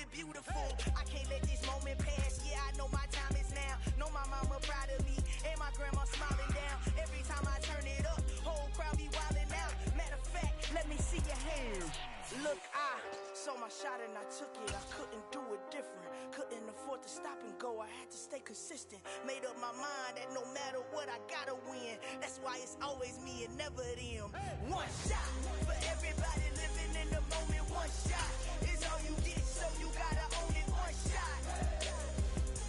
it beautiful. I can't let this moment pass. Yeah, I know my time is now. Know my mama proud of me and my grandma smiling down. Every time I turn it up, whole crowd be wilding out. Matter of fact, let me see your hands. Look, I saw my shot and I took it. I couldn't do it different. Couldn't afford to stop and go. I had to stay consistent. Made up my mind that no matter what, I gotta win. That's why it's always me and never them. One shot for everybody living in the moment. One shot is all you get, so you gotta own it. One shot.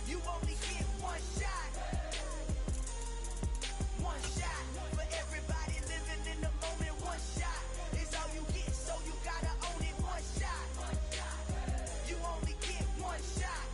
You only get one shot. One shot for everybody living in the moment. One shot is all you get, so you gotta own it. One shot. You only get one shot.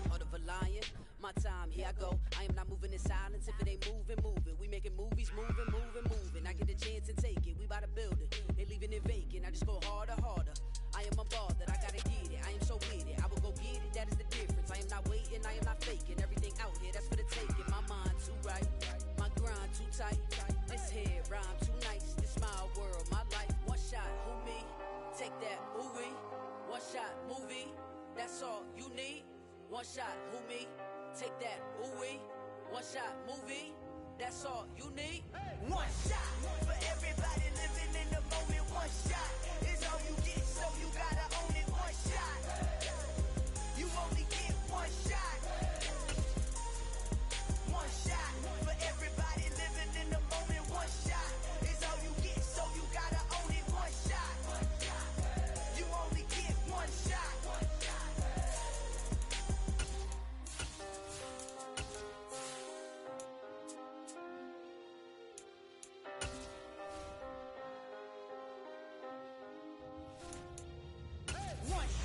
Heart of a lion, my time, here I go. I am not moving in silence. If it ain't moving, moving. We making movies, moving, moving, moving. I get a chance and take it. We bout to build it. Ain't leaving it vacant. I just go harder, harder. I am unbothered, I gotta get it. I am so with it. I will go get it. That is the difference. I am not waiting. I am not faking. Everything out here, that's for the taking. My mind too right, my grind too tight. This head rhyme too nice. This my world, my life. One shot, who me? Take that, ooh wee. One shot, movie. That's all you need. One shot, who me? Take that, ooh wee. One shot, movie. That's all you need. One shot for everybody living in the moment. One shot is all you get, so you gotta own it. One shot. You only get one shot. One shot for everybody living in the moment. One shot is all you get, so you gotta own it. One shot. You only get one shot. One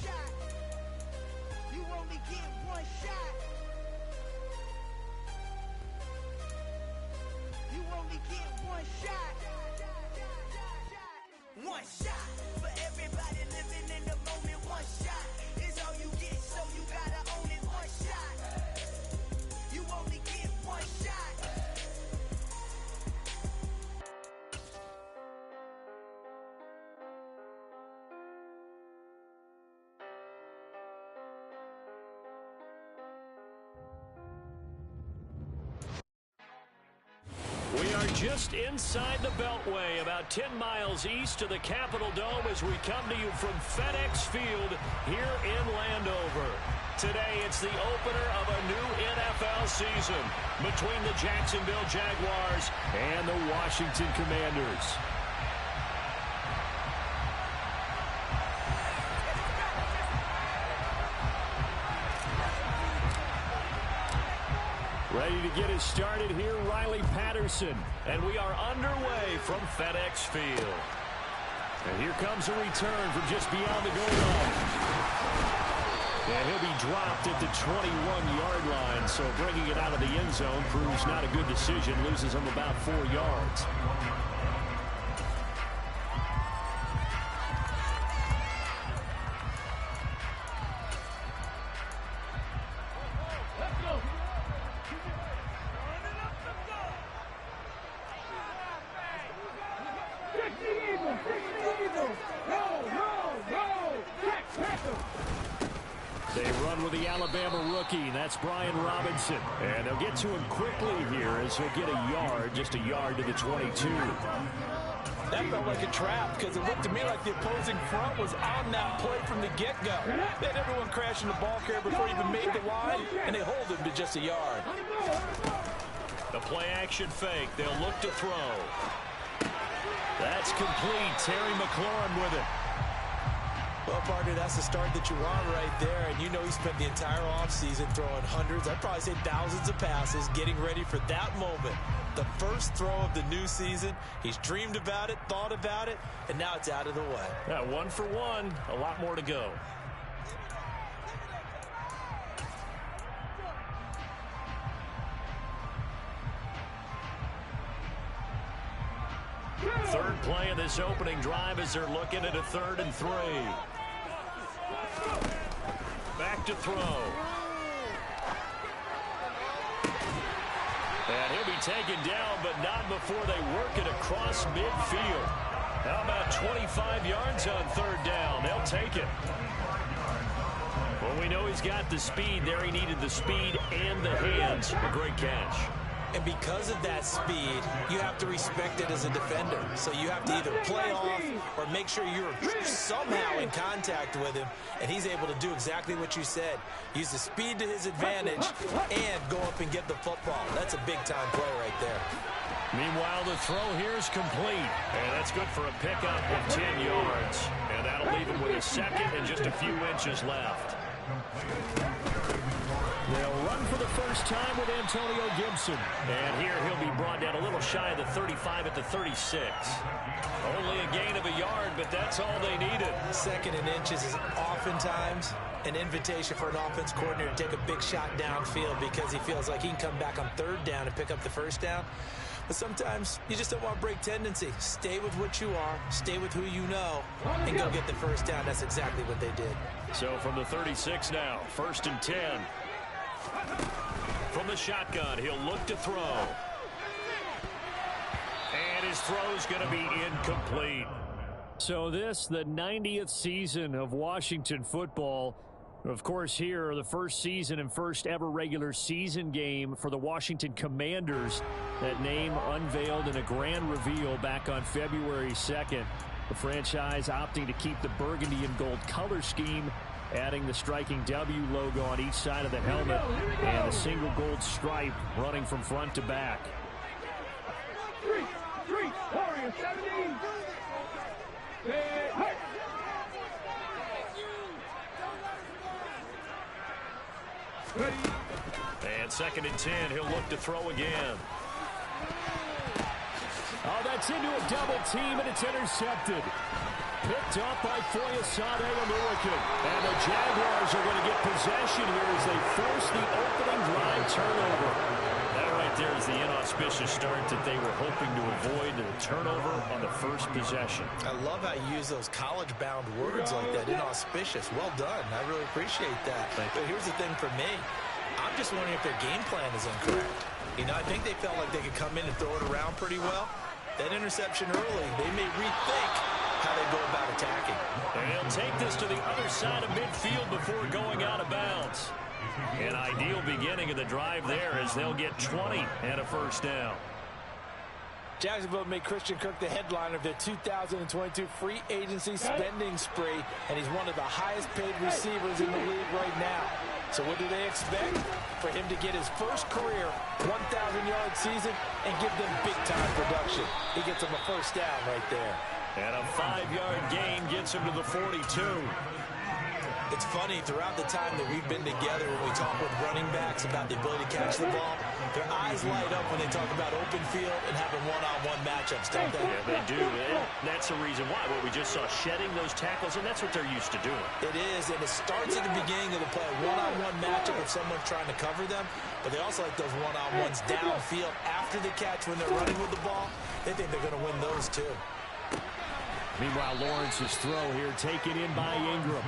shot. You only get one shot. You only get one shot. One shot for everybody living in the moment. One shot is all you get, so you gotta own it. One shot. You only get one shot. We are just inside the Beltway, about 10 miles east of the Capitol Dome as we come to you from FedEx Field here in Landover. Today, it's the opener of a new NFL season between the Jacksonville Jaguars and the Washington Commanders. Ready to get us started here, Riley Patterson. And we are underway from FedEx Field. And here comes a return from just beyond the goal line. And he'll be dropped at the 21-yard line, so bringing it out of the end zone proves not a good decision. Loses him about 4 yards. They run with the Alabama rookie. That's Brian Robinson. And they'll get to him quickly here as he'll get a yard, just a yard to the 22. That felt like a trap because it looked to me like the opposing front was on that play from the get-go. They had everyone crashing the ball carrier before he even made the line, and they hold him to just a yard. The play-action fake. They'll look to throw. That's complete. Terry McLaurin with it. Well, partner, that's the start that you want right there. And you know he spent the entire offseason throwing hundreds, I'd probably say thousands of passes, getting ready for that moment. The first throw of the new season. He's dreamed about it, thought about it, and now it's out of the way. Yeah, 1 for 1. A lot more to go. Third play of this opening drive as they're looking at a 3rd and 3. Back to throw. And he'll be taken down, but not before they work it across midfield. How about 25 yards on third down? They'll take it. Well, we know he's got the speed. There he needed the speed and the hands. A great catch. And because of that speed, you have to respect it as a defender. So you have to either play off or make sure you're somehow in contact with him, and he's able to do exactly what you said. Use the speed to his advantage and go up and get the football. That's a big-time play right there. Meanwhile, the throw here is complete. And that's good for a pickup of 10 yards. And that'll leave him with a second and just a few inches left. They'll run for the first time with Antonio Gibson. And here he'll be brought down a little shy of the 35 at the 36. Only a gain of a yard, but that's all they needed. Second and inches is oftentimes an invitation for an offense coordinator to take a big shot downfield because he feels like he can come back on third down and pick up the first down. But sometimes you just don't want to break tendency. Stay with what you are, stay with who you know, and go get the first down. That's exactly what they did. So from the 36 now, 1st and 10. From the shotgun, he'll look to throw. And his throw's going to be incomplete. So this, the 90th season of Washington football. Of course, here, the first season and first ever regular season game for the Washington Commanders. That name unveiled in a grand reveal back on February 2nd. The franchise opting to keep the burgundy and gold color scheme, adding the striking W logo on each side of the helmet and a single gold stripe running from front to back. Warriors 17. Hey. And 2nd and 10, he'll look to throw again. Oh, that's into a double team, and it's intercepted. Picked up by Foyesade American. And the Jaguars are going to get possession here as they force the opening drive turnover. That right there is the inauspicious start that they were hoping to avoid, the turnover on the first possession. I love how you use those college-bound words like that, inauspicious. Well done. I really appreciate that. But here's the thing for me. I'm just wondering if their game plan is incorrect. You know, I think they felt like they could come in and throw it around pretty well. That interception early, they may rethink how they go about attacking. And he'll take this to the other side of midfield before going out of bounds. An ideal beginning of the drive there as they'll get 20 and a first down. Jacksonville made Christian Kirk the headliner of their 2022 free agency spending spree, and he's one of the highest paid receivers in the league right now. So what do they expect? For him to get his first career 1,000-yard season and give them big-time production. He gets them a first down right there. And a 5-yard gain gets him to the 42. It's funny, throughout the time that we've been together, when we talk with running backs about the ability to catch the ball, their eyes light up when they talk about open field and having one-on-one matchups, don't they? Yeah, they do. And that's the reason why. What we just saw, shedding those tackles, and that's what they're used to doing. It is, and it starts at the beginning of the play, one-on-one matchup if someone's trying to cover them, but they also like those one-on-ones downfield after the catch when they're running with the ball. They think they're going to win those too. Meanwhile, Lawrence's throw here taken in by Ingram.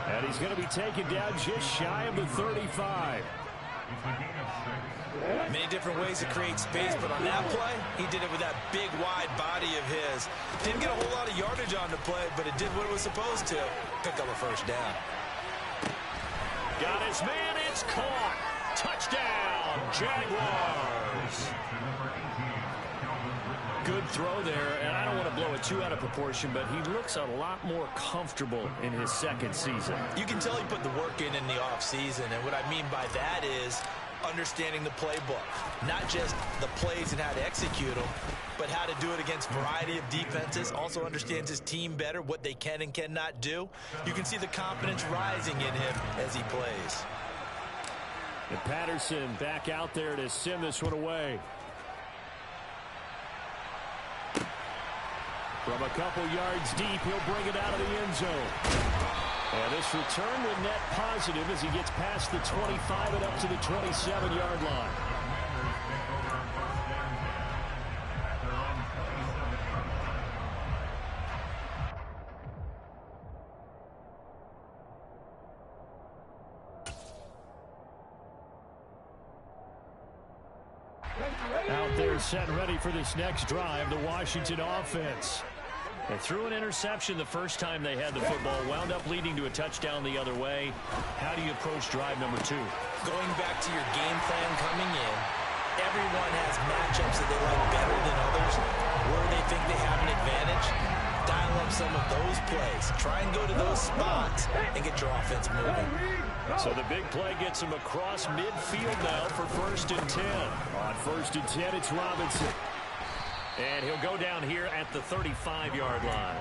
And he's going to be taken down just shy of the 35. Many different ways to create space, but on that play, he did it with that big, wide body of his. Didn't get a whole lot of yardage on the play, but it did what it was supposed to. Pick up a first down. Got his man, it's caught. Touchdown, Jaguars. Good throw there, and I don't want to blow it too out of proportion, but he looks a lot more comfortable in his second season. You can tell he put the work in the offseason, and what I mean by that is understanding the playbook. Not just the plays and how to execute them, but how to do it against a variety of defenses. Also understands his team better, what they can and cannot do. You can see the confidence rising in him as he plays. And Patterson back out there to send this one away. From a couple yards deep, he'll bring it out of the end zone. And this return will net positive as he gets past the 25 and up to the 27-yard line. Out there set and ready for this next drive, the Washington offense. They threw an interception the first time they had the football, wound up leading to a touchdown the other way. How do you approach drive number 2? Going back to your game plan coming in, everyone has matchups that they like better than others, where they think they have an advantage. Dial up some of those plays. Try and go to those spots and get your offense moving. So the big play gets him across midfield now for 1st and 10. On 1st and 10, it's Robinson. And he'll go down here at the 35-yard line.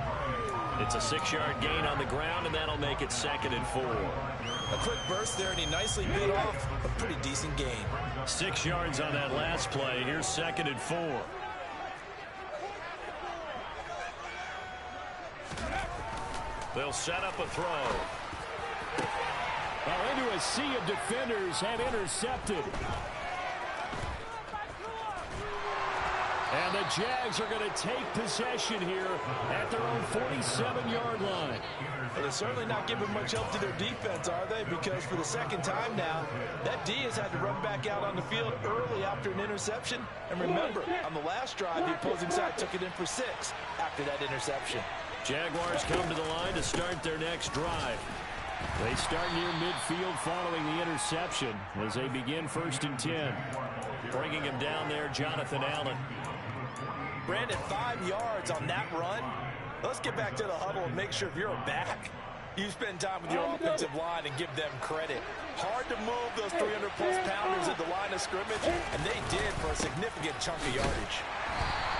It's a 6-yard gain on the ground, and that'll make it 2nd and 4. A quick burst there, and he nicely bit off a pretty decent gain. 6 yards on that last play. Here's 2nd and 4. They'll set up a throw. Into a sea of defenders and intercepted. And the Jags are going to take possession here at their own 47-yard line. Well, they're certainly not giving much help to their defense, are they? Because for the second time now, that D has had to run back out on the field early after an interception. And remember, on the last drive, the opposing side took it in for 6 after that interception. Jaguars come to the line to start their next drive. They start near midfield following the interception as they begin 1st and 10. Bringing him down there, Jonathan Allen. Brandon, 5 yards on that run. Let's get back to the huddle and make sure if you're a back, you spend time with your offensive line and give them credit. Hard to move those 300-plus pounders at the line of scrimmage, and they did for a significant chunk of yardage.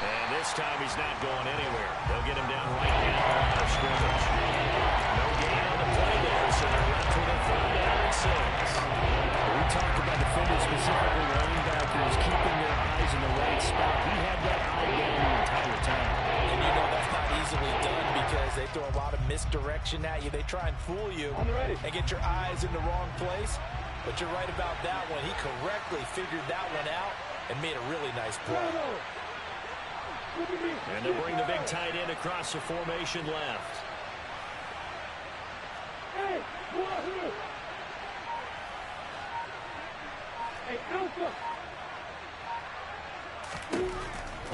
And this time he's not going anywhere. They'll get him down right now at the line of scrimmage. No gain on the play there, so they're left with a 3rd down and 6. We talked about defenders, specifically linebackers, keeping their eyes in the right spot. He had that eye down the entire time. And you know that's not easily done because they throw a lot of misdirection at you. They try and fool you and get your eyes in the wrong place. But you're right about that one. He correctly figured that one out and made a really nice play. And they'll bring the big tight end across the formation left.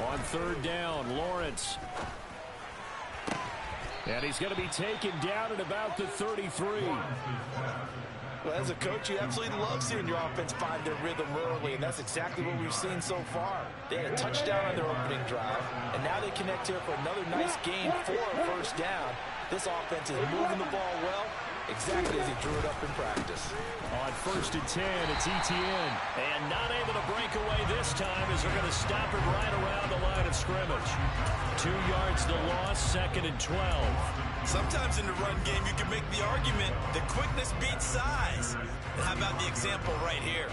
On 3rd down, Lawrence. And he's going to be taken down at about the 33. Well, as a coach, you absolutely love seeing your offense find their rhythm early, and that's exactly what we've seen so far. They had a touchdown on their opening drive, and now they connect here for another nice gain for a 1st down. This offense is moving the ball well, exactly as he drew it up in practice. On 1st and 10, it's Etienne. And not able to break away this time as they're going to stop it right around the line of scrimmage. 2 yards the loss, 2nd and 12. Sometimes in the run game, you can make the argument that quickness beats size. And how about the example right here?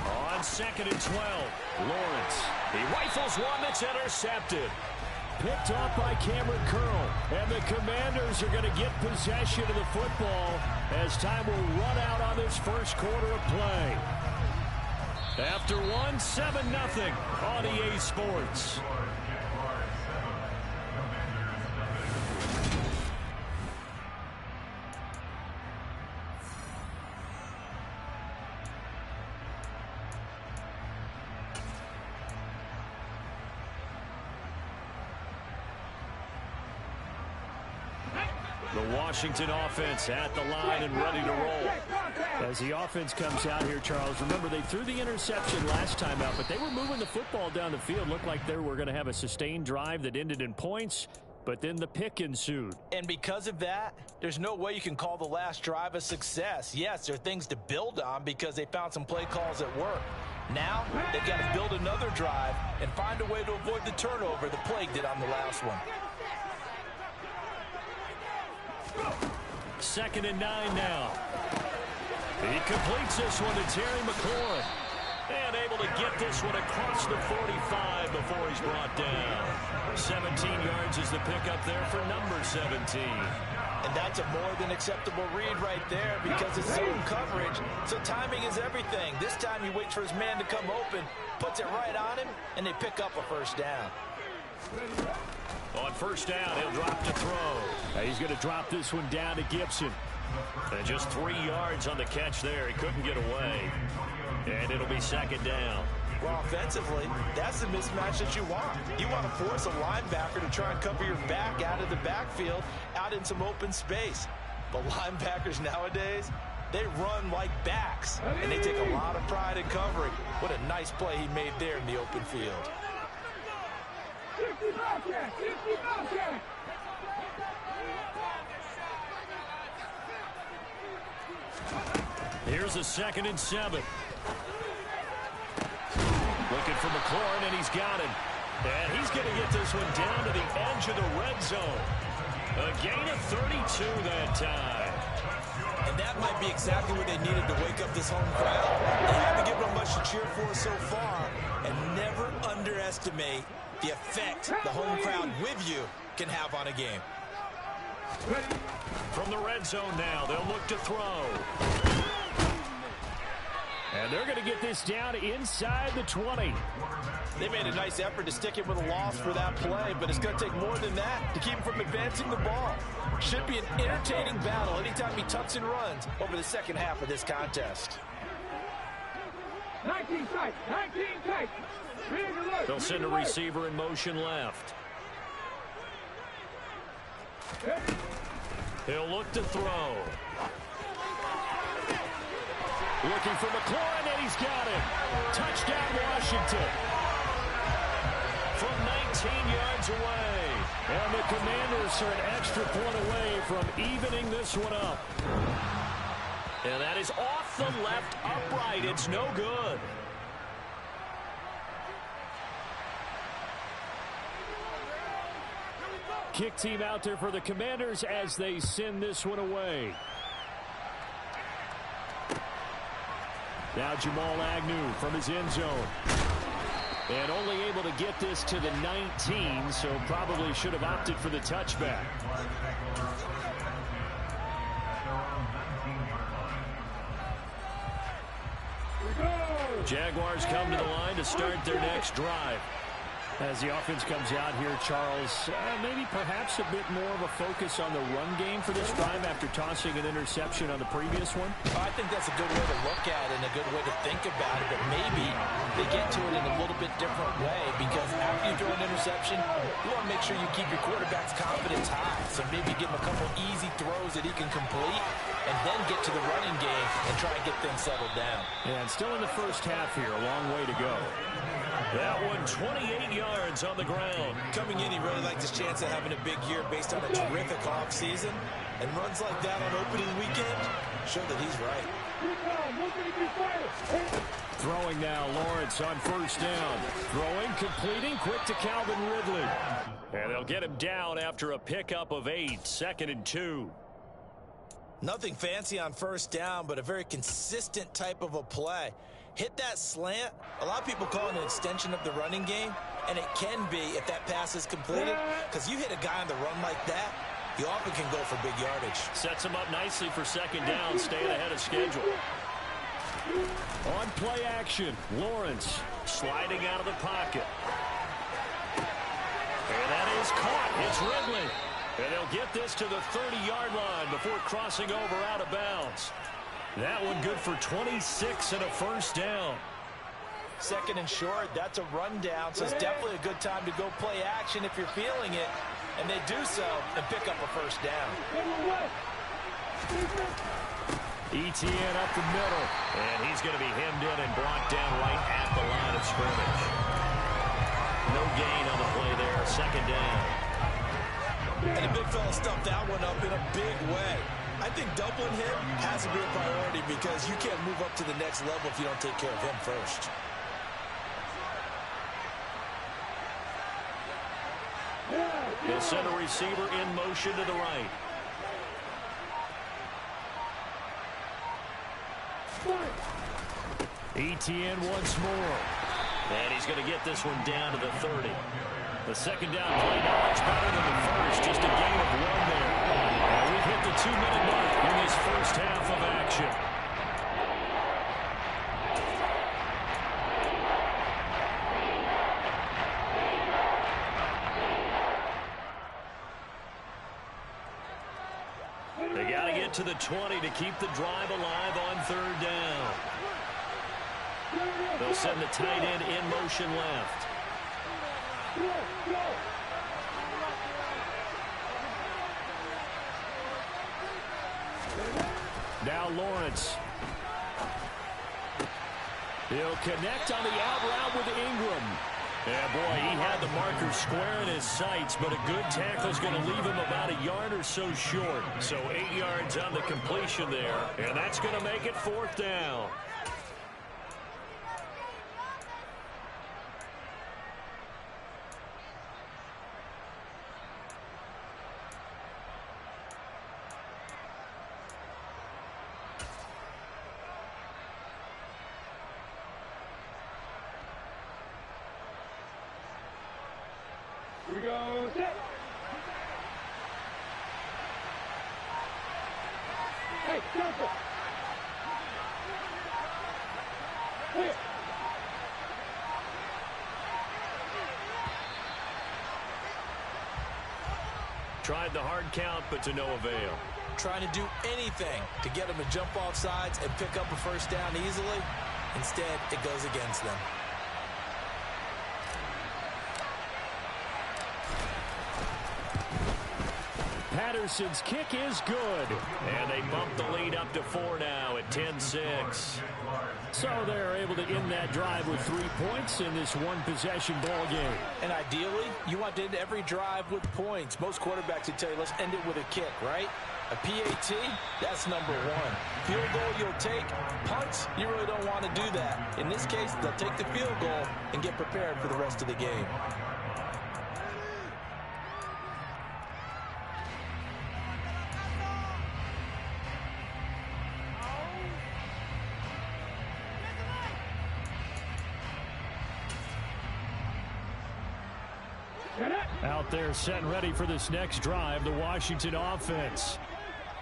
On 2nd and 12, Lawrence. He rifles one that's intercepted. Picked off by Cameron Curl. And the Commanders are going to get possession of the football as time will run out on this 1st quarter of play. After 1, 7-0 on EA Sports. The Washington offense at the line and ready to roll. As the offense comes out here, Charles, remember they threw the interception last time out, but they were moving the football down the field. Looked like they were going to have a sustained drive that ended in points, but then the pick ensued. And because of that, there's no way you can call the last drive a success. Yes, there are things to build on because they found some play calls that work. Now, they've got to build another drive and find a way to avoid the turnover the Plague did on the last one. 2nd and 9 now. He completes this one to Terry McLaurin. And able to get this one across the 45 before he's brought down. 17 yards is the pickup there for number 17. And that's a more than acceptable read right there because it's zone coverage. So timing is everything. This time he waits for his man to come open, puts it right on him, and they pick up a 1st down. On 1st down, he'll drop to throw. He's going to drop this one down to Gibson. And just 3 yards on the catch there. He couldn't get away. And it'll be second down. Well, offensively, that's the mismatch that you want. You want to force a linebacker to try and cover your back out of the backfield, out in some open space. But linebackers nowadays, they run like backs, and they take a lot of pride in covering. What a nice play he made there in the open field. Here's a 2nd and 7. Looking for McLaurin, and he's got him. And he's going to get this one down to the edge of the red zone. A gain of 32 that time. And that might be exactly what they needed to wake up this home crowd. They haven't given them much to cheer for so far. And never underestimate the effect the home crowd with you can have on a game. From the red zone now, they'll look to throw. And they're going to get this down inside the 20. They made a nice effort to stick him with a loss for that play, but it's going to take more than that to keep him from advancing the ball. Should be an entertaining battle anytime he tucks and runs over the second half of this contest. 19 tight, 19 tight. They'll send a receiver in motion left. He'll look to throw. Looking for McLaurin, and he's got him. Touchdown, Washington. From 19 yards away. And the Commanders are an extra point away from evening this one up. And that is off the left upright. It's no good. Kick team out there for the Commanders as they send this one away. Now Jamal Agnew from his end zone. And only able to get this to the 19, so probably should have opted for the touchback. Jaguars come to the line to start their next drive. As the offense comes out here, Charles, maybe perhaps a bit more of a focus on the run game for this drive after tossing an interception on the previous one? I think that's a good way to look at it and a good way to think about it, but maybe they get to it in a little bit different way, because after you throw an interception, you want to make sure you keep your quarterback's confidence high. So maybe give him a couple easy throws that he can complete and then get to the running game and try and get things settled down. And still in the first half here, a long way to go. That one 28 yards on the ground. Coming in, he really liked his chance of having a big year based on a terrific offseason. And runs like that on opening weekend show that he's right. Throwing now, Lawrence on first down. Throwing, completing, quick to Calvin Ridley. And they'll get him down after a pickup of 8, 2nd and 2. Nothing fancy on first down, but a very consistent type of a play. Hit that slant. A lot of people call it an extension of the running game, and it can be if that pass is completed, because you hit a guy on the run like that, you often can go for big yardage. Sets him up nicely for second down, staying ahead of schedule. On play action, Lawrence sliding out of the pocket. And that is caught. It's Ridley. And they'll get this to the 30-yard line before crossing over out of bounds. That one good for 26 and a first down. Second and short, that's a rundown, so it's definitely a good time to go play action if you're feeling it. And they do so and pick up a first down. ETN up the middle. And he's going to be hemmed in and brought down right at the line of scrimmage. No gain on the play there, second down. And the big fella stuffed that one up in a big way. I think doubling him has to be a priority, because you can't move up to the next level if you don't take care of him first. He'll send a receiver in motion to the right. ETN once more. And he's going to get this one down to the 30. The second down play now much better than the first. Just a gain of 1 there. And we've hit the 2-minute mark in this first half of action. They got to get to the 20 to keep the drive alive on third down. They'll send the tight end in motion left. Now Lawrence. He'll connect on the out route with Ingram. Yeah, boy, he had the marker square in his sights, but a good tackle is going to leave him about a yard or so short. So 8 yards on the completion there, and that's going to make it 4th down. We go set. Hey, Johnson. Clear. Tried the hard count, but to no avail. Trying to do anything to get them to jump off sides and pick up a first down easily. Instead, it goes against them. Patterson's kick is good. And they bump the lead up to 4 now at 10-6. So they're able to end that drive with 3 points in this one-possession ball game. And ideally, you want to end every drive with points. Most quarterbacks would tell you, let's end it with a kick, right? A PAT, that's number 1. Field goal you'll take. Punts, you really don't want to do that. In this case, they'll take the field goal and get prepared for the rest of the game. Out there set and ready for this next drive, the Washington offense.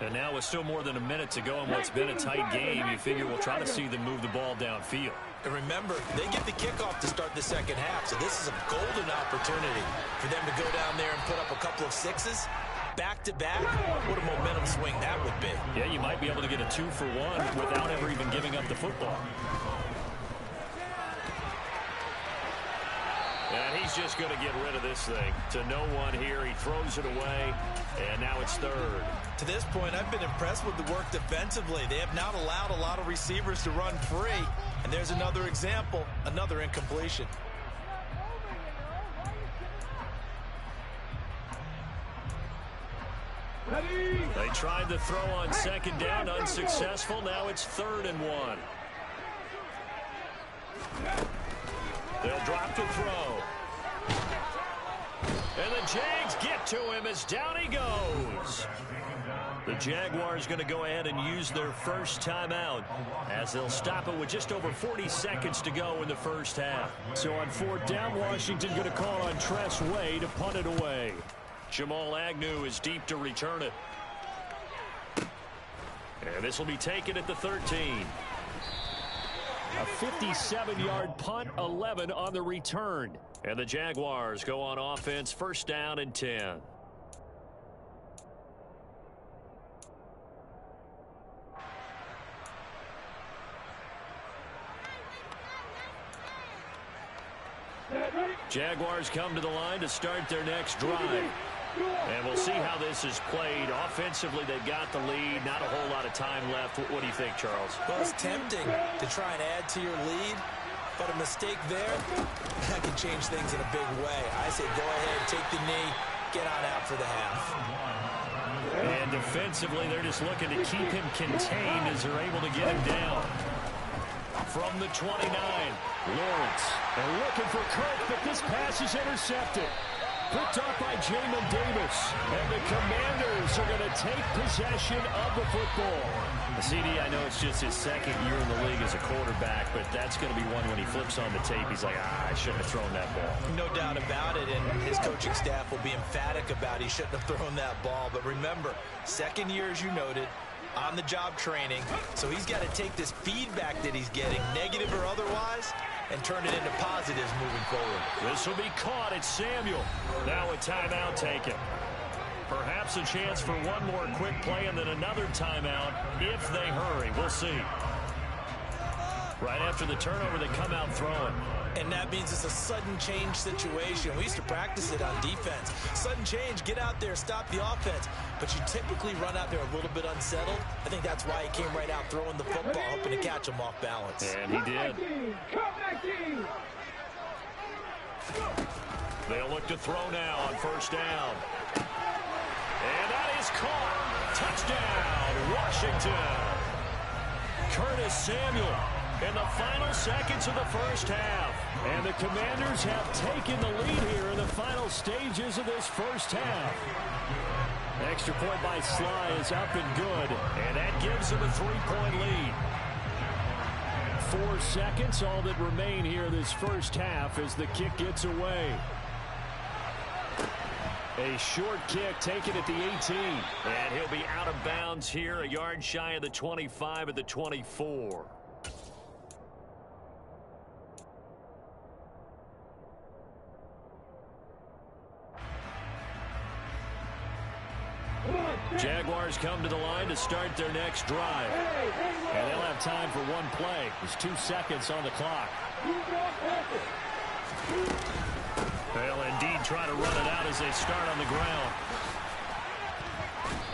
And now with still more than a minute to go in what's been a tight game, you figure we'll try to see them move the ball downfield. And remember, they get the kickoff to start the second half, so this is a golden opportunity for them to go down there and put up a couple of sixes. Back-to-back, what a momentum swing that would be. Yeah, you might be able to get a 2-for-1 without ever even giving up the football. And he's just going to get rid of this thing. To no one here, he throws it away, and now it's 3rd. To this point, I've been impressed with the work defensively. They have not allowed a lot of receivers to run free. And there's another example, another incompletion. They tried the throw on second down, unsuccessful. Now it's 3rd and 1. They'll drop the throw. And the Jags get to him as down he goes. The Jaguars going to go ahead and use their first timeout as they'll stop it with just over 40 seconds to go in the first half. So on 4th down, Washington going to call on Tress Way to punt it away. Jamal Agnew is deep to return it. And this will be taken at the 13. A 57-yard punt, 11 on the return. And the Jaguars go on offense, 1st down and 10. Jaguars come to the line to start their next drive. And we'll see how this is played. Offensively, they've got the lead. Not a whole lot of time left. What do you think, Charles? Well, it's tempting to try and add to your lead, but a mistake there, that can change things in a big way. I say go ahead, take the knee, get on out for the half. And defensively, they're just looking to keep him contained as they're able to get him down. From the 29, Lawrence. They're looking for Kirk, but this pass is intercepted. Picked up by Jamin Davis. And the Commanders are going to take possession of the football. CD, I know it's just his 2nd year in the league as a quarterback, but that's going to be one when he flips on the tape. He's like, I shouldn't have thrown that ball. No doubt about it, and his coaching staff will be emphatic about he shouldn't have thrown that ball. But remember, 2nd year, as you noted, on-the-job training. So he's got to take this feedback that he's getting, negative or otherwise, and turn it into positives moving forward. This will be caught at Samuel. Now a timeout taken. Perhaps a chance for one more quick play and then another timeout if they hurry. We'll see. Right after the turnover, they come out throwing. And that means it's a sudden change situation. We used to practice it on defense. Sudden change, get out there, stop the offense. But you typically run out there a little bit unsettled. I think that's why he came right out throwing the football, hoping to catch him off balance. And he did. They'll look to throw now on first down. And that is caught. Touchdown, Washington. Curtis Samuel in the final seconds of the first half. And the Commanders have taken the lead here in the final stages of this first half. Extra point by Sly is up and good. And that gives them a 3-point lead. 4 seconds, all that remain here this first half as the kick gets away. A short kick taken at the 18. And he'll be out of bounds here, a yard shy of the 25 at the 24. Jaguars come to the line to start their next drive. And they'll have time for one play. There's 2 seconds on the clock. They'll indeed try to run it out as they start on the ground.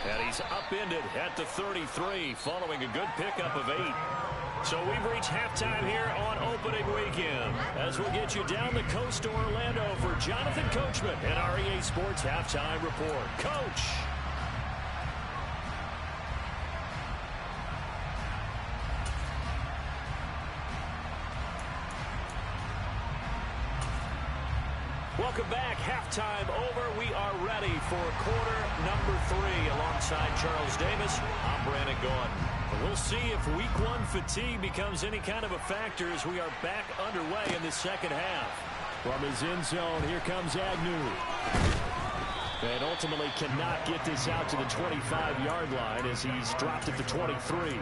And he's upended at the 33 following a good pickup of 8. So we've reached halftime here on opening weekend as we'll get you down the coast to Orlando for Jonathan Coachman and our EA Sports Halftime Report. Coach! Welcome back. Halftime over. We are ready for quarter number 3 alongside Charles Davis. I'm Brandon Gordon. We'll see if week 1 fatigue becomes any kind of a factor as we are back underway in the second half. From his end zone, here comes Agnew. And ultimately cannot get this out to the 25-yard line as he's dropped at the 23.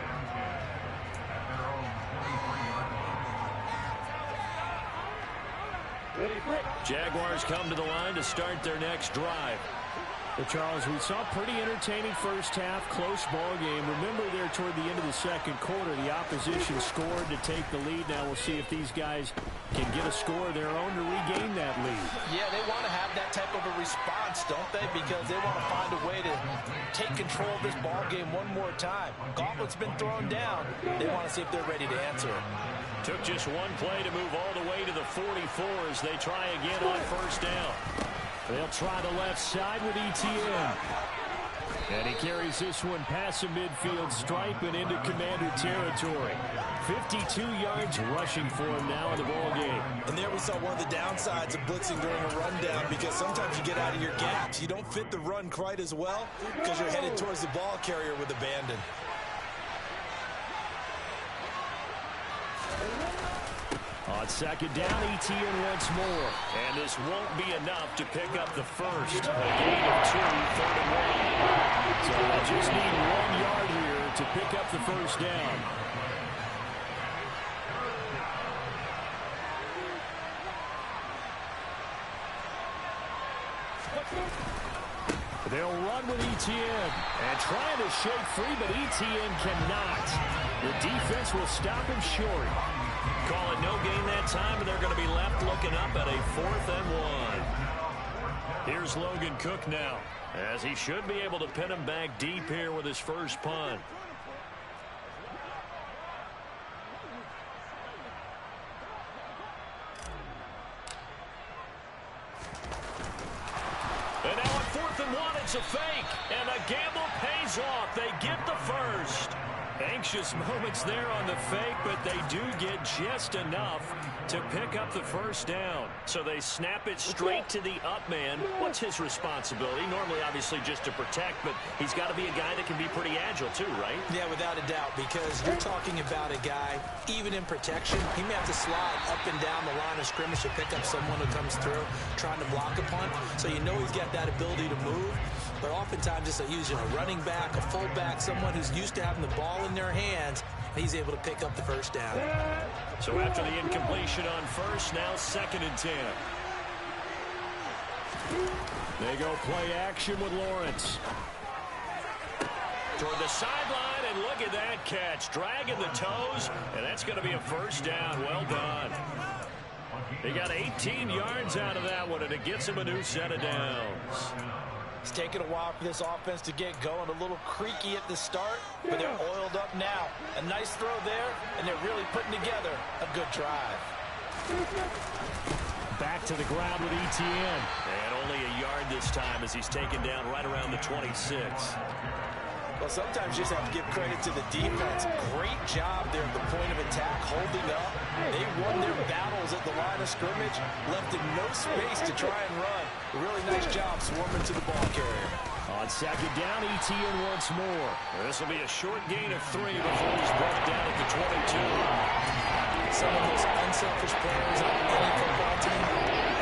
Jaguars come to the line to start their next drive. Well, Charles, we saw a pretty entertaining first half, close ball game. Remember there toward the end of the second quarter, the opposition scored to take the lead. Now we'll see if these guys can get a score of their own to regain that lead. Yeah, they want to have that type of a response, don't they? Because they want to find a way to take control of this ball game one more time. Gauntlet's been thrown down. They want to see if they're ready to answer it. Took just one play to move all the way to the 44 as they try again on first down. They'll try the left side with Etienne. And he carries this one past the midfield stripe and into Commander territory. 52 yards rushing for him now in the ball game. And there we saw one of the downsides of blitzing during a rundown, because sometimes you get out of your gaps. You don't fit the run quite as well because you're headed towards the ball carrier with abandon. On second down, Etienne once more. And this won't be enough to pick up the first. A gain of 2, 3rd and 1. So they just need 1 yard here to pick up the first down. They'll run with Etienne. And trying to shake free, but Etienne cannot. The defense will stop him short. Call it no gain that time, and they're going to be left looking up at a 4th and 1. Here's Logan Cook now, as he should be able to pin him back deep here with his first punt. And now on 4th and 1, it's a fake, and the gamble pays off. They get the first. Anxious moments there on the fake, but they do get just enough to pick up the first down. So they snap it straight to the up man. What's his responsibility? Normally, obviously, just to protect, but he's got to be a guy that can be pretty agile too, right? Yeah, without a doubt, because you're talking about a guy, even in protection, he may have to slide up and down the line of scrimmage to pick up someone who comes through trying to block a punt. So you know he's got that ability to move. But oftentimes, just using a running back, a fullback, someone who's used to having the ball in their hands, he's able to pick up the first down. So after the incompletion on first, now 2nd and 10. They go play action with Lawrence. toward the sideline, and look at that catch. Dragging the toes, and that's going to be a first down. Well done. He got 18 yards out of that one, and it gets him a new set of downs. It's taken a while for this offense to get going. A little creaky at the start, but they're oiled up now. A nice throw there, and they're really putting together a good drive. Back to the ground with Etienne. And only a yard this time as he's taken down right around the 26. Well, sometimes you just have to give credit to the defense. Great job there at the point of attack, holding up. They won their battles at the line of scrimmage, left them no space to try and run. A really nice job swarming to the ball carrier. On second down, Etienne once more. This will be a short gain of 3 before he's brought down at the 22. Some of those unselfish players on any football team,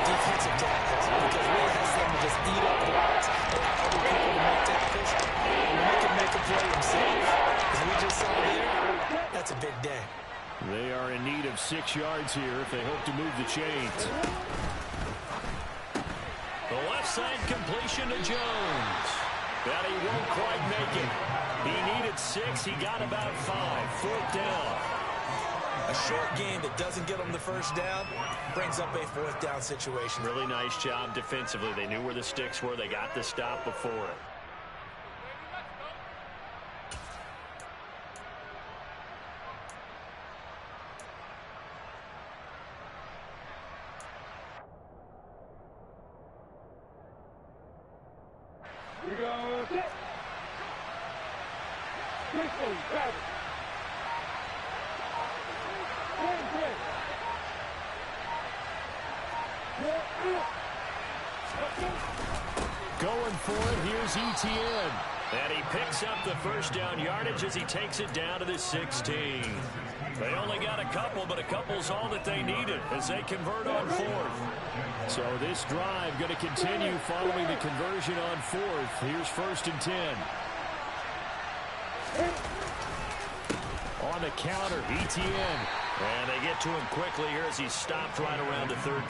defensive tackles, because really has them to just eat up blocks and allow other people to make tackles. When you can make a play himself, as we just saw there, that's a big day. They are in need of 6 yards here if they hope to move the chains. The left side completion to Jones. But he won't quite make it. He needed 6. He got about 5. Fourth down. A short game that doesn't get them the first down brings up a fourth down situation. Really nice job defensively. They knew where the sticks were. They got the stop before it. We go set. Quickly, grab it. Going for it, here's Etienne. And he picks up the first down yardage as he takes it down to the 16. They only got a couple, but a couple's all that they needed as they convert on 4th. So this drive going to continue following the conversion on 4th. Here's 1st and 10. On the counter, Etienne. And they get to him quickly here as he's stopped right around the 13.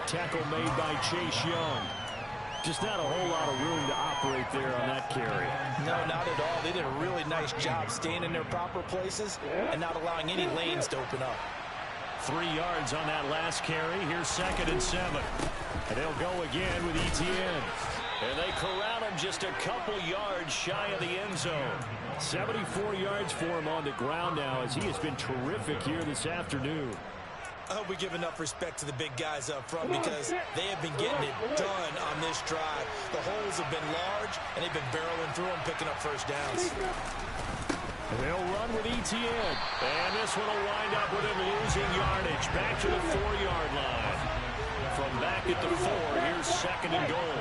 Tackle made by Chase Young. Just not a whole lot of room to operate there on that carry. No, not at all. They did a really nice job staying in their proper places and not allowing any lanes to open up. 3 yards on that last carry. Here's 2nd and 7. And they'll go again with Etienne. And they corral him just a couple yards shy of the end zone. 74 yards for him on the ground now as he has been terrific here this afternoon. I hope we give enough respect to the big guys up front because they have been getting it done on this drive. The holes have been large, and they've been barreling through them, picking up first downs. They'll run with Etienne. And this one will wind up with him losing yardage back to the 4-yard line. From back at the 4, here's 2nd and goal.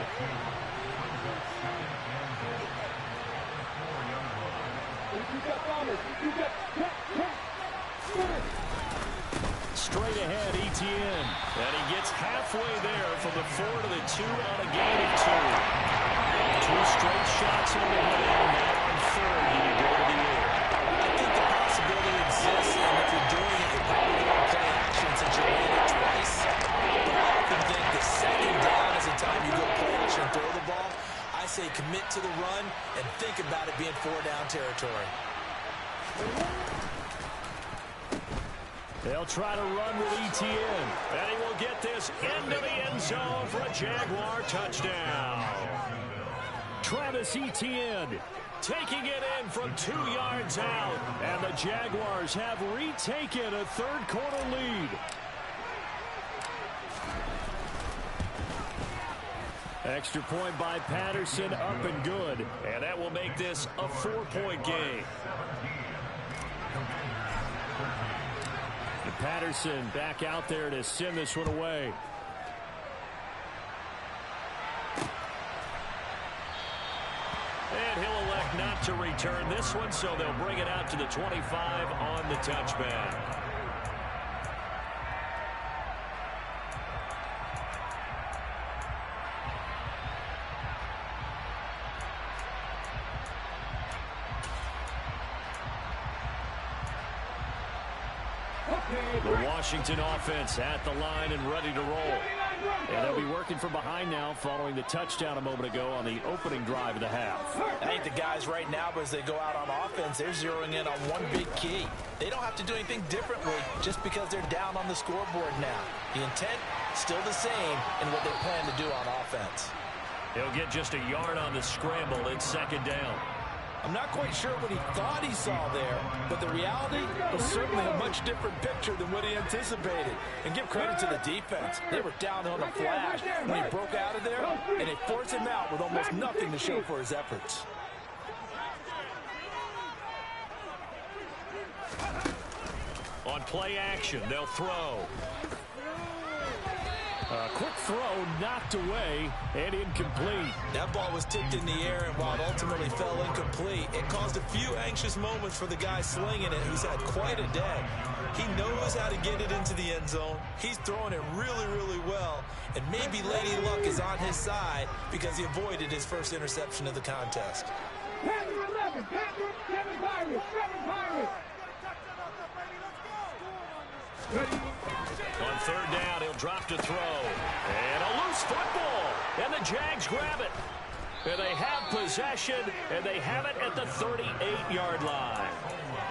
Straight ahead, Etienne. And he gets halfway there from the 4 to the 2 on a gain of 2. 2 straight shots on the head. Now on 3rd, and you go to the air. I think the possibility exists, and if you're doing it, you're probably going to play action since you ran it twice. But I often think the 2nd down is the time you go play action and throw the ball. I say commit to the run and think about it being 4-down territory. They'll try to run with Etienne. And he will get this into the end zone for a Jaguar touchdown. Travis Etienne taking it in from 2 yards out. And the Jaguars have retaken a 3rd quarter lead. Extra point by Patterson, up and good. And that will make this a 4-point game. And Patterson back out there to send this one away. And he'll elect not to return this one, so they'll bring it out to the 25 on the touchback. The Washington offense at the line and ready to roll. And they'll be working from behind now following the touchdown a moment ago on the opening drive of the half. I think the guys right now, as they go out on offense, they're zeroing in on one big key. They don't have to do anything differently just because they're down on the scoreboard now. The intent, still the same in what they plan to do on offense. He'll get just a yard on the scramble. It's second down. I'm not quite sure what he thought he saw there, but the reality was certainly a much different picture than what he anticipated. And give credit to the defense. They were down on a flash when he broke out of there, and they forced him out with almost nothing to show for his efforts. On play action, they'll throw. A quick throw knocked away and incomplete. That ball was tipped in the air, and while it ultimately fell incomplete, it caused a few anxious moments for the guy slinging it, who's had quite a day. He knows how to get it into the end zone. He's throwing it really, really well, and maybe Lady Luck is on his side because he avoided his first interception of the contest. Panther 11, Panther 7 Pirates, 7 Pirates. On third down, he'll drop to throw. And a loose football. And the Jags grab it. And they have possession, and they have it at the 38-yard line.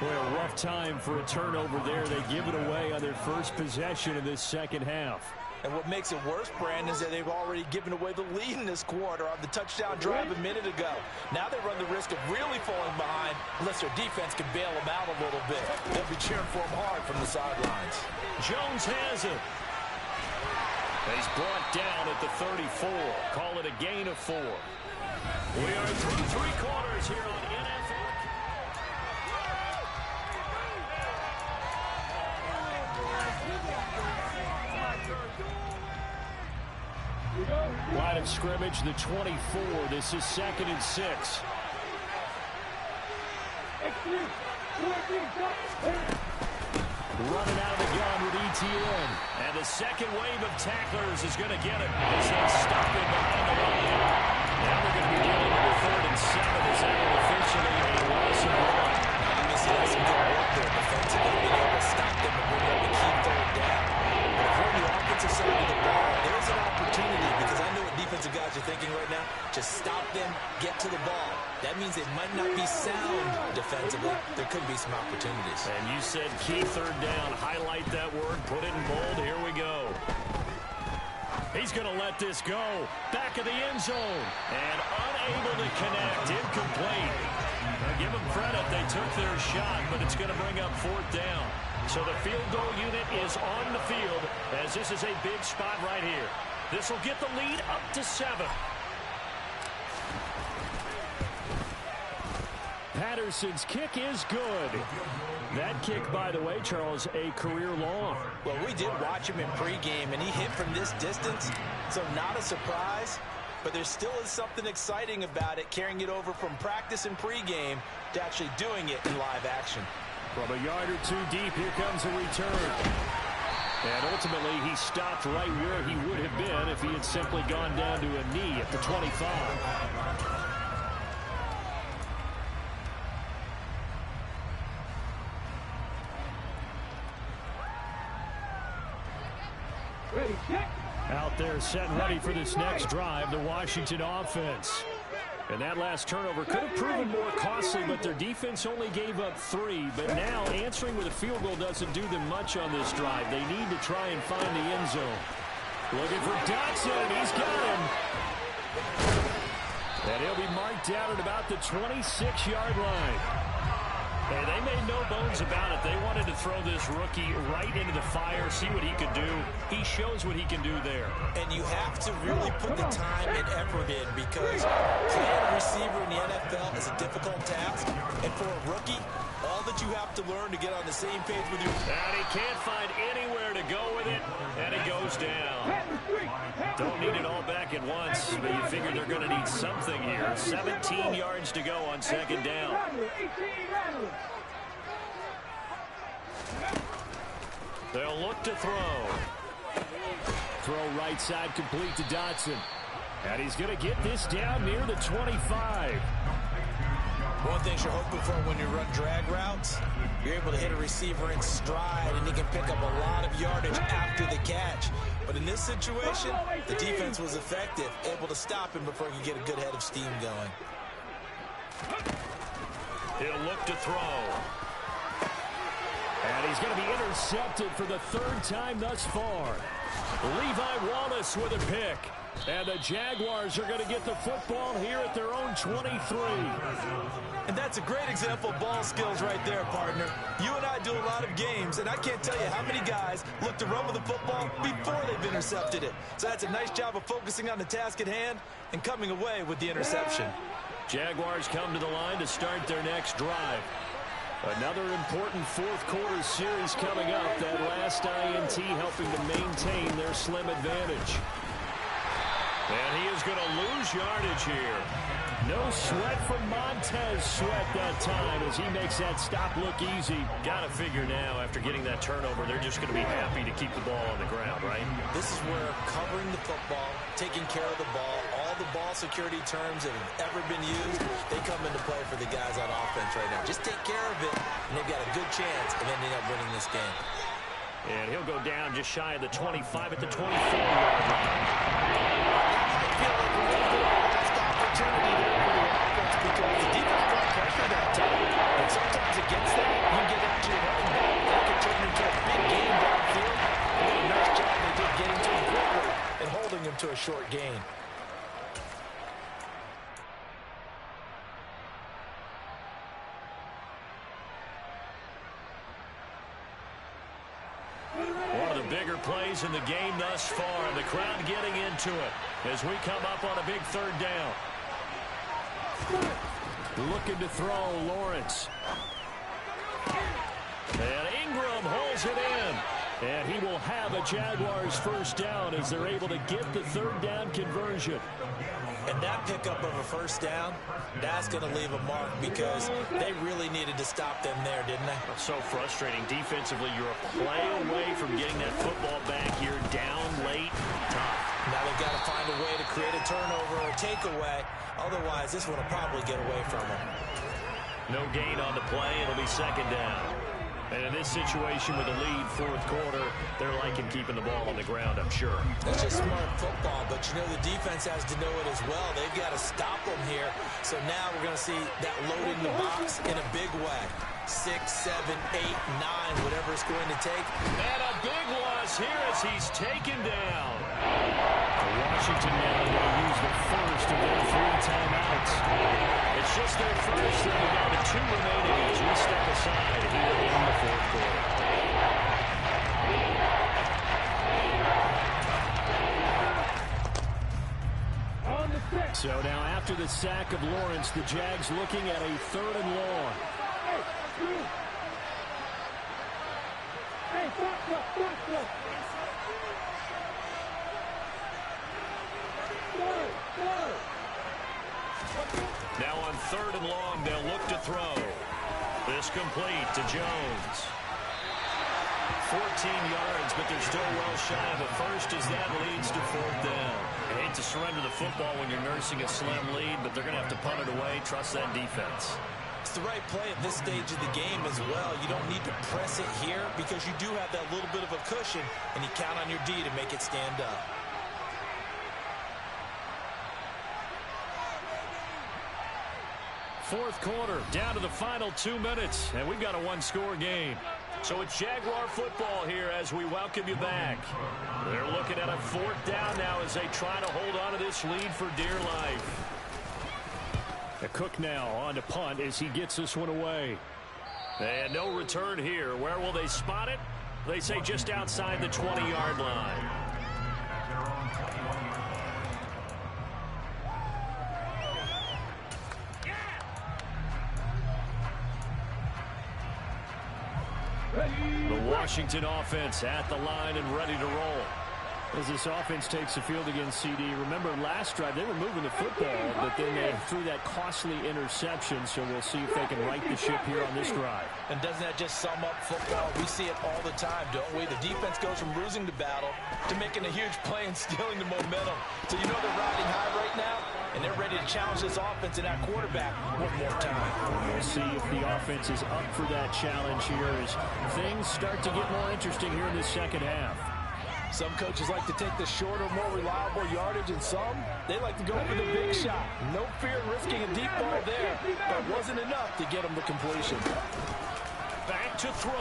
Boy, a rough time for a turnover there. They give it away on their first possession of this second half. And what makes it worse, Brandon, is that they've already given away the lead in this quarter on the touchdown drive a minute ago. Now they run the risk of really falling behind unless their defense can bail them out a little bit. They'll be cheering for them hard from the sidelines. Jones has it. He's brought down at the 34. Call it a gain of 4. We are through three quarters here on NFL. Line of scrimmage, the 24. This is 2nd and 6. Running out of the gun with ETN. And the second wave of tacklers is going to get it as they stop him behind the line. Now they're going to be dealing with a 3rd and 7 as that will officially a loss of 1. You see that's some good work there defensively, being able to stop them and bring up a key 3rd down. But if you're on the offensive side of the ball, there's an opportunity because I know what defensive guys are thinking right now. Just stop them, get to the ball. That means it might not be sound defensively. There could be some opportunities. And you said key 3rd down. Highlight that word. Put it in bold. Here we go. He's going to let this go. Back of the end zone. And unable to connect. Incomplete. Now give them credit. They took their shot, but it's going to bring up 4th down. So the field goal unit is on the field as this is a big spot right here. This will get the lead up to 7. Patterson's kick is good. That kick, by the way, Charles, a career long. Well, we did watch him in pregame, and he hit from this distance, so not a surprise. But there still is something exciting about it, carrying it over from practice and pregame to actually doing it in live action. From a yard or two deep, here comes a return. And ultimately, he stopped right where he would have been if he had simply gone down to a knee at the 25. Out there set and ready for this next drive, the Washington offense. And that last turnover could have proven more costly, but their defense only gave up 3. But now answering with a field goal doesn't do them much on this drive. They need to try and find the end zone. Looking for Dotson. He's got him. And he'll be marked down at about the 26-yard line. And they made no bones about it. They wanted to throw this rookie right into the fire, see what he could do. He shows what he can do there. And you have to really put the time and effort in because playing a receiver in the NFL is a difficult task. And for a rookie, all that you have to learn to get on the same page with your... And he can't find anywhere to go with it, and it goes down. Don't need it all back at once, but you figure they're going to need something here. 17 yards to go on 2nd down. They'll look to throw. Throw right side complete to Dotson. And he's going to get this down near the 25. One thing you're hoping for when you run drag routes, you're able to hit a receiver in stride, and he can pick up a lot of yardage after the catch. But in this situation, the defense was effective, able to stop him before he could get a good head of steam going. He'll look to throw. And he's going to be intercepted for the third time thus far. Levi Wallace with a pick. And the Jaguars are going to get the football here at their own 23. And that's a great example of ball skills right there, partner. You and I do a lot of games, and I can't tell you how many guys look to run with the football before they've intercepted it. So that's a nice job of focusing on the task at hand and coming away with the interception. Jaguars come to the line to start their next drive. Another important fourth quarter series coming up. That last INT helping to maintain their slim advantage. And he is going to lose yardage here. No sweat from Montez Sweat that time as he makes that stop look easy. Got to figure now, after getting that turnover, they're just going to be happy to keep the ball on the ground, right? This is where covering the football, taking care of the ball, all the ball security terms that have ever been used, they come into play for the guys on offense right now. Just take care of it, and they've got a good chance of ending up winning this game. And he'll go down just shy of the 25 at the 24-yard line. Feel like we're going to do our last opportunity there for the offense because the defense brought pressure that time. And sometimes against that, you can get after your running back. That could turn into a big game downfield. And what a nice job they did getting to him quickly and holding him to a short gain. Bigger plays in the game thus far, and the crowd getting into it as we come up on a big third down. Looking to throw, Lawrence. And Ingram holds it in. And he will have a Jaguars first down as they're able to get the third down conversion. And that pickup of a first down, that's going to leave a mark because they really needed to stop them there, didn't they? So frustrating. Defensively, you're a play away from getting that football back here, down late, tough. Now they've got to find a way to create a turnover or a takeaway. Otherwise, this one will probably get away from them. No gain on the play. It'll be second down. And in this situation with a lead fourth quarter, they're liking keeping the ball on the ground, I'm sure. That's just smart football, but you know the defense has to know it as well. They've got to stop them here. So now we're going to see that loading the box in a big way. 6, 7, 8, 9, whatever it's going to take. And a big loss here as he's taken down. Washington now will use the first of their 3 timeouts. It's just their first. They're down to 2 remaining as we step aside here in the fourth quarter. So now after the sack of Lawrence, the Jags looking at a 3rd and long. Now on 3rd and long, they'll look to throw. This complete to Jones. 14 yards, but they're still well shy of a first as that leads to 4th down. I hate to surrender the football when you're nursing a slim lead, but they're going to have to punt it away. Trust that defense. It's the right play at this stage of the game as well. You don't need to press it here because you do have that little bit of a cushion, and you count on your D to make it stand up. Fourth quarter, down to the final 2 minutes, and we've got a 1-score game. So it's Jaguar football here as we welcome you back. They're looking at a 4th down now as they try to hold on to this lead for dear life. A Cook now on to punt as he gets this one away. And no return here. Where will they spot it? They say just outside the 20-yard line. The Washington offense at the line and ready to roll. As this offense takes the field against CD, remember last drive they were moving the football, but then they threw that costly interception, so we'll see if they can right the ship here on this drive. And doesn't that just sum up football? We see it all the time, don't we? The defense goes from losing the battle to making a huge play and stealing the momentum. So you know they're riding high right now, and they're ready to challenge this offense and that quarterback one more time. We'll see if the offense is up for that challenge here as things start to get more interesting here in the second half. Some coaches like to take the shorter, more reliable yardage, and some, they like to go for the big shot. No fear of risking a deep ball there, but it wasn't enough to get them to completion. Back to throw.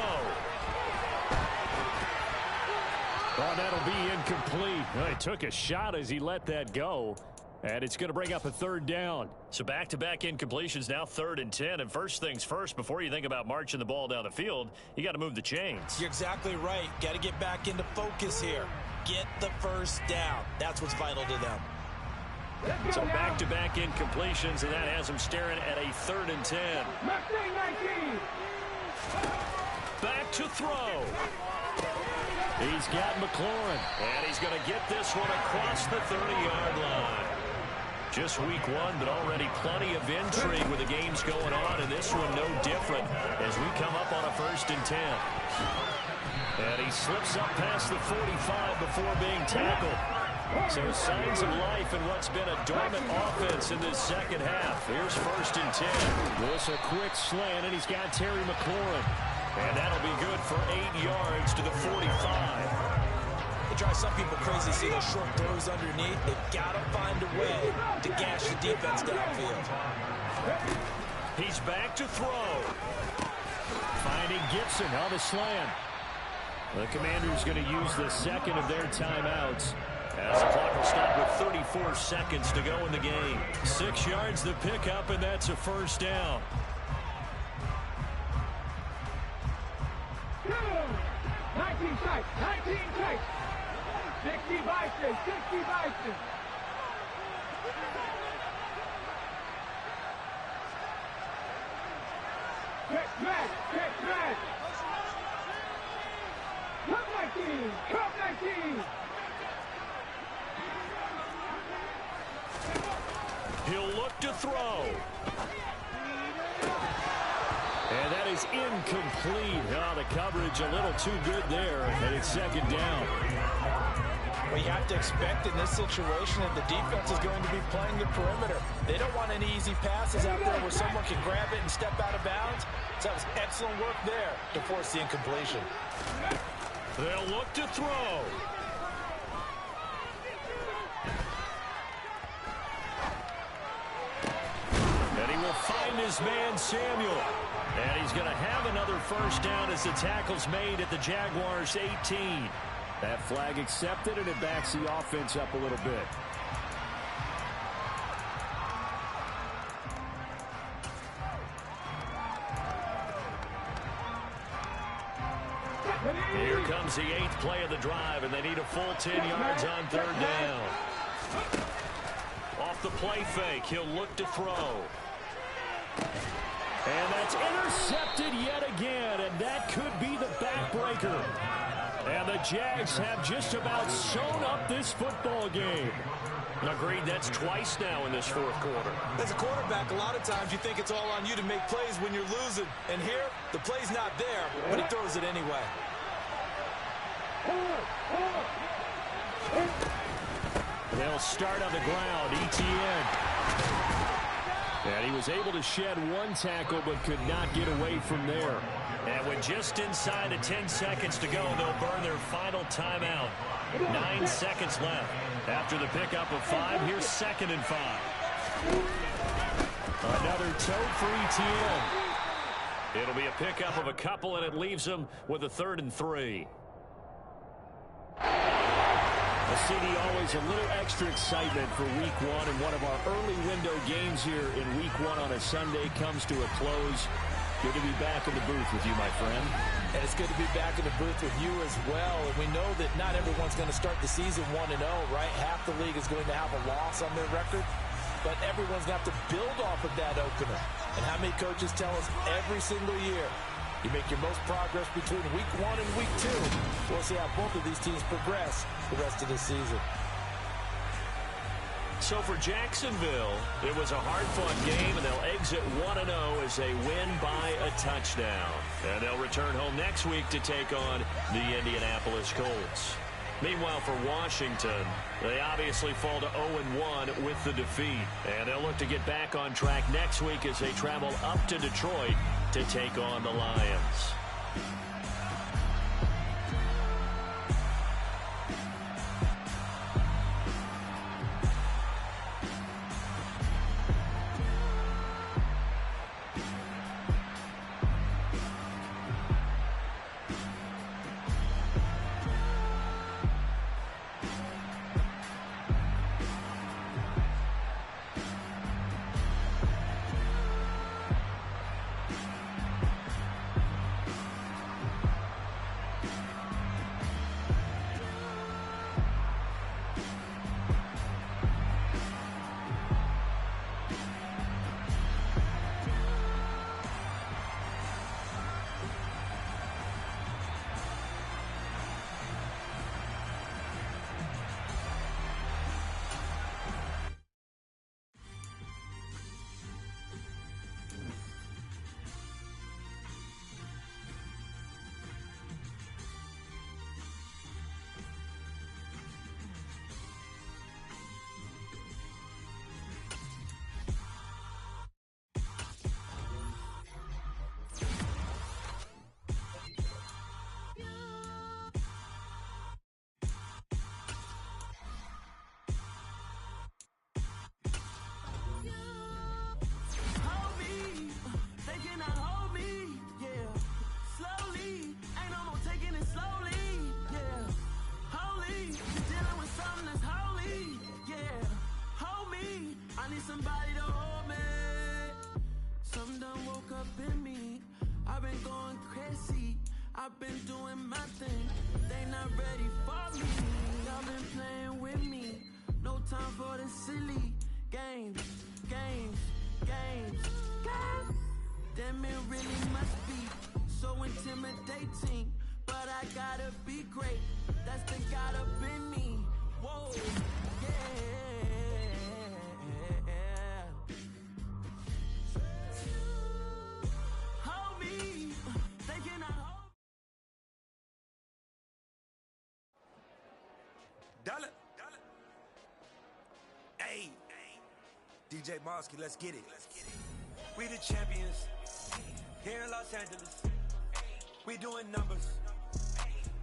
Oh, that'll be incomplete. Well, he took a shot as he let that go. And it's going to bring up a third down. So back-to-back incompletions, now 3rd and 10. And first things first, before you think about marching the ball down the field, you got to move the chains. You're exactly right. Got to get back into focus here. Get the first down. That's what's vital to them. So back-to-back incompletions, and that has them staring at a 3rd and 10. Back to throw. He's got McLaurin. And he's going to get this one across the 30-yard line. Just week 1, but already plenty of intrigue with the games going on, and this one no different as we come up on a 1st and 10. And he slips up past the 45 before being tackled. So signs of life in what's been a dormant offense in this second half. Here's 1st and 10. This a quick slant, and he's got Terry McLaurin. And that'll be good for 8 yards to the 45. They drive some people crazy, see those short throws underneath. They've got to find a way to gash the defense downfield. He's back to throw. Finding Gibson on the slant. The Commanders going to use the second of their timeouts. As the clock will stop with 34 seconds to go in the game. 6 yards the pickup, and that's a 1st down. 19 strikes, 19 strikes. 60 Bison, 60 Bison. Check match, check match. Come 19, come 19. He'll look to throw. And that is incomplete. Oh, the coverage a little too good there, and it's 2nd down. Well, you have to expect in this situation that the defense is going to be playing the perimeter. They don't want any easy passes out there where someone can grab it and step out of bounds. So that was excellent work there to force the incompletion. They'll look to throw. And he will find his man, Samuel. And he's going to have another 1st down as the tackle's made at the Jaguars' 18. That flag accepted, and it backs the offense up a little bit. Here comes the 8th play of the drive, and they need a full 10 yards on 3rd down. Off the play fake, he'll look to throw. And that's intercepted yet again, and that could be the backbreaker. And the Jags have just about sewn up this football game. Agreed, that's twice now in this 4th quarter. As a quarterback, a lot of times you think it's all on you to make plays when you're losing. And here, the play's not there, but he throws it anyway. They'll start on the ground, ETN. And he was able to shed 1 tackle, but could not get away from there. And with just inside of 10 seconds to go, they'll burn their final timeout. 9 seconds left. After the pickup of 5, here's 2nd and 5. Another toe for ETN. It'll be a pickup of a couple, and it leaves them with a 3rd and 3. A CD always a little extra excitement for week 1, and one of our early window games here in week 1 on a Sunday comes to a close. Good to be back in the booth with you, my friend. And it's good to be back in the booth with you as well. And we know that not everyone's going to start the season 1-0, right? Half the league is going to have a loss on their record. But everyone's going to have to build off of that opener. And how many coaches tell us every single year, You make your most progress between week 1 and week 2. We'll see how both of these teams progress the rest of the season. So for Jacksonville, it was a hard-fought game, and they'll exit 1-0 as they win by a touchdown. And they'll return home next week to take on the Indianapolis Colts. Meanwhile, for Washington, they obviously fall to 0-1 with the defeat. And they'll look to get back on track next week as they travel up to Detroit to take on the Lions. Somebody to hold me. Some done woke up in me. I've been going crazy. I've been doing my thing. They not ready for me. Y'all been playing with me. No time for the silly games. Damn, it really must be so intimidating. But I gotta be great. That's the God up in me. Whoa, yeah. Dollar. Hey, DJ Mosky, let's get it. We the champions here in Los Angeles. We doing numbers.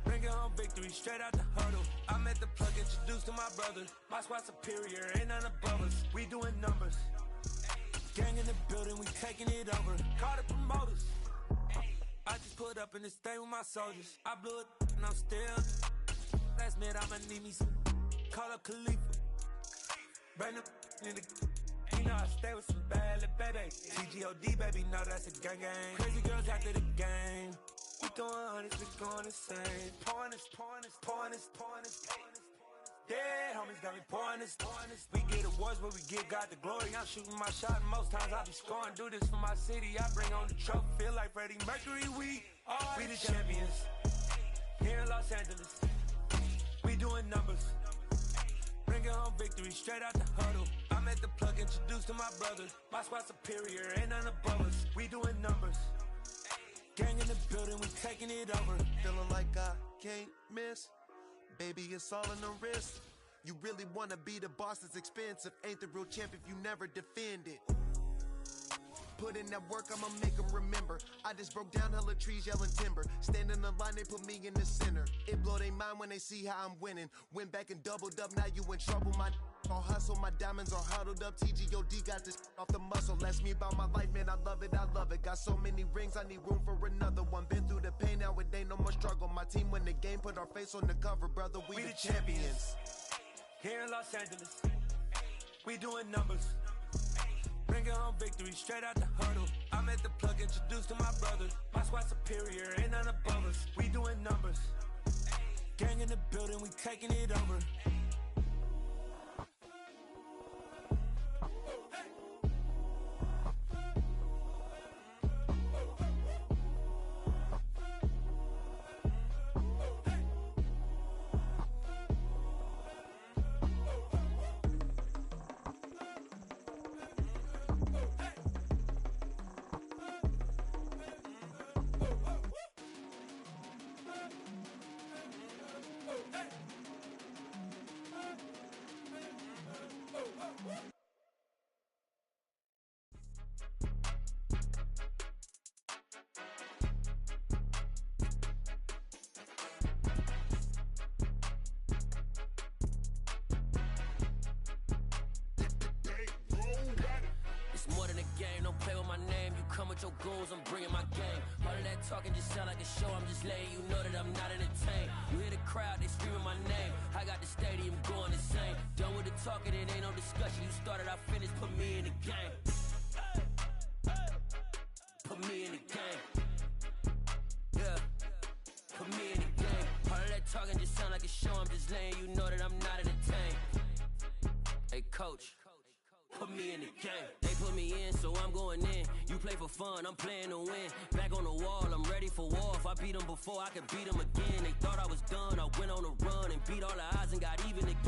Bringing home victory straight out the huddle. I'm at the plug, introduced to my brother. My squad superior, ain't none above us. We doing numbers. Gang in the building, we taking it over. Call the promoters. I just put up in this thing with my soldiers. I blew it and I'm still. Last minute, I'ma need me some. Call up Khalifa. Brand new in the. You know I stay with some bad little baby. TGOD, baby, know that's a gang gang. Crazy girls after the game. We throwing hundreds, we going insane. Pouring this. Yeah, homies got me pouring this. We get awards, but we give God the glory. I'm shooting my shot, and most times I be scoring. Do this for my city, I bring on the trophy. Feel like Freddie Mercury, we the champions. Here in Los Angeles. We doing numbers. Bringing home victory straight out the huddle. I'm at the plug, introduced to my brother. My squad superior, ain't none above us. We doing numbers. Gang in the building, we taking it over. Feeling like I can't miss. Baby, it's all in the wrist. You really wanna be the boss, it's expensive. Ain't the real champ if you never defend it. Put in that work, I'ma make them remember. I just broke down hella trees, yelling timber. Stand in the line, they put me in the center. It blow they mind when they see how I'm winning. Went back and doubled up, now you in trouble. My all hustle, my diamonds are huddled up. TGOD got this off the muscle. Ask me about my life, man, I love it. Got so many rings, I need room for another one. Been through the pain, now it ain't no more struggle. My team win the game, put our face on the cover, brother. We the champions. Here in Los Angeles, we doing numbers. Bringing home victory straight out the huddle. I'm at the plug, introduced to my brother. My squad superior, ain't none above us. We doing numbers. Gang in the building, we taking it over. play with my name, you come with your goons, I'm bringing my game. All of that talking just sound like a show, I'm just letting you know that I'm not entertained. You hear the crowd, they screaming my name. I got the stadium going insane. Done with the talking, it ain't no discussion. You started, I finished, put me in the game. Put me in the game. Yeah. Put me in the game. All of that talking just sound like a show, I'm just letting you know that I'm not entertained. Hey, coach. Put me in the game. They put me in, so I'm going in. You play for fun, I'm playing to win. Back on the wall, I'm ready for war. If I beat them before, I can beat them again. They thought I was done, I went on a run and beat all the odds and got even again.